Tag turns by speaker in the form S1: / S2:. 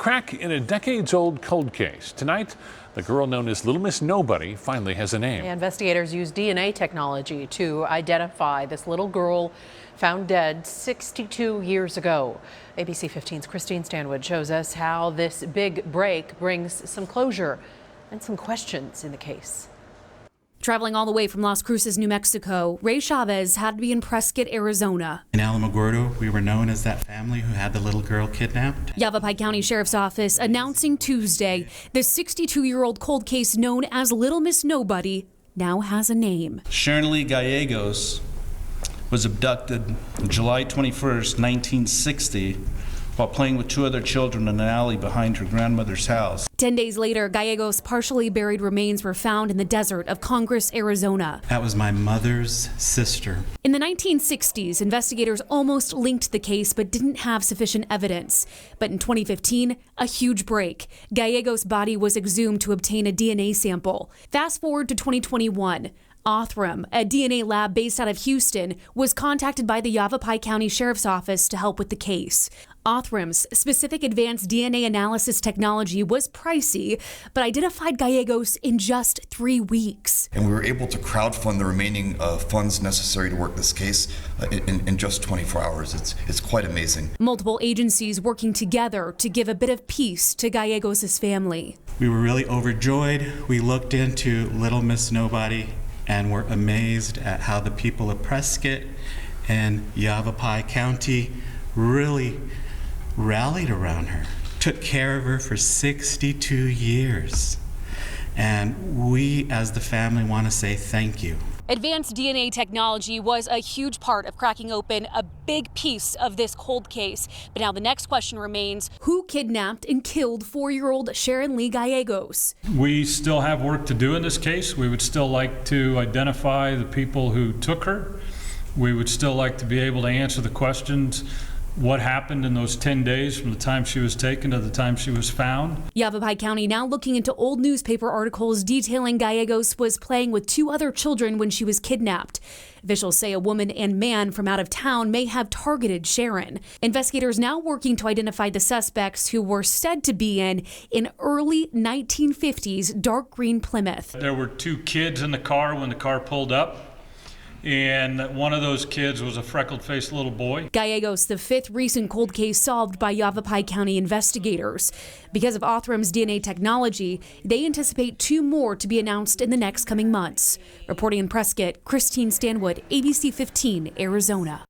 S1: crack in a decades-old cold case. Tonight, the girl known as Little Miss Nobody finally has a name.
S2: Investigators used DNA technology to identify this little girl found dead 62 years ago. ABC 15's Christine Stanwood shows us how this big break brings some closure and some questions in the case.
S3: Traveling all the way from Las Cruces, New Mexico, Ray Chavez had to be in Prescott, Arizona.
S4: In Alamogordo, we were known as that family who had the little girl kidnapped.
S3: Yavapai County Sheriff's Office announcing Tuesday the 62-year-old cold case known as Little Miss Nobody now has a name.
S5: Sharon Gallegos was abducted July 21st, 1960, while playing with two other children in an alley behind her grandmother's house.
S3: 10 days later, Gallegos' partially buried remains were found in the desert of Congress, Arizona.
S4: That was my mother's sister.
S3: In the 1960s, investigators almost linked the case but didn't have sufficient evidence. But in 2015, a huge break. Gallegos' body was exhumed to obtain a DNA sample. Fast forward to 2021. Othram, a DNA lab based out of Houston, was contacted by the Yavapai County Sheriff's Office to help with the case. Othram's specific advanced DNA analysis technology was pricey, but identified Gallegos in just 3 weeks.
S6: And we were able to crowdfund the remaining funds necessary to work this case in just 24 hours. It's quite amazing.
S3: Multiple agencies working together to give a bit of peace to Gallegos' family.
S4: We were really overjoyed. We looked into Little Miss Nobody and were amazed at how the people of Prescott and Yavapai County really rallied around her, took care of her for 62 years. And we as the family want to say thank you.
S3: Advanced DNA technology was a huge part of cracking open a big piece of this cold case. But now the next question remains, who kidnapped and killed 4-year-old Sharon Lee Gallegos?
S7: We still have work to do in this case. We would still like to identify the people who took her. We would still like to be able to answer the questions. What happened in those 10 days from the time she was taken to the time she was found?
S3: Yavapai County now looking into old newspaper articles detailing Gallegos was playing with 2 other children when she was kidnapped. Officials say a woman and man from out of town may have targeted Sharon. Investigators now working to identify the suspects who were said to be in an early 1950s dark green Plymouth.
S7: There were 2 kids in the car when the car pulled up. And one of those kids was a freckled-faced little boy.
S3: Gallegos, the 5th recent cold case solved by Yavapai County investigators. Because of Othram's DNA technology, they anticipate 2 more to be announced in the next coming months. Reporting in Prescott, Christine Stanwood, ABC 15, Arizona.